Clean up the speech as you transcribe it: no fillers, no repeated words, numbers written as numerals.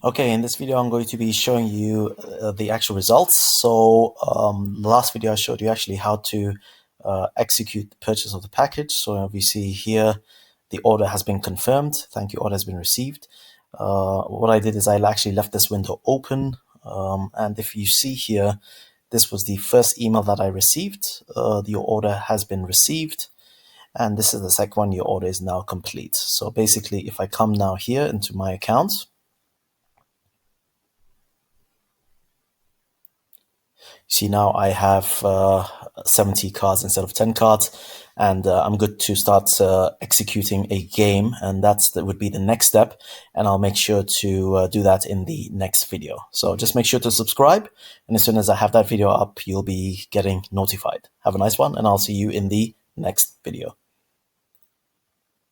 Okay, in this video I'm going to be showing you the actual results. So the last video I showed you actually how to execute the purchase of the package. So we see here the order has been confirmed. Thank you, order has been received. What I did is I actually left this window open, and if you see here, this was the first email that I received. Your order has been received. And this is the second one, your order is now complete. So basically, if I come now here into my account, see now I have 70 cards instead of 10 cards, and I'm good to start executing a game, and that would be the next step, and I'll make sure to do that in the next video. So just make sure to subscribe, and as soon as I have that video up, you'll be getting notified. Have a nice one, and I'll see you in the next video.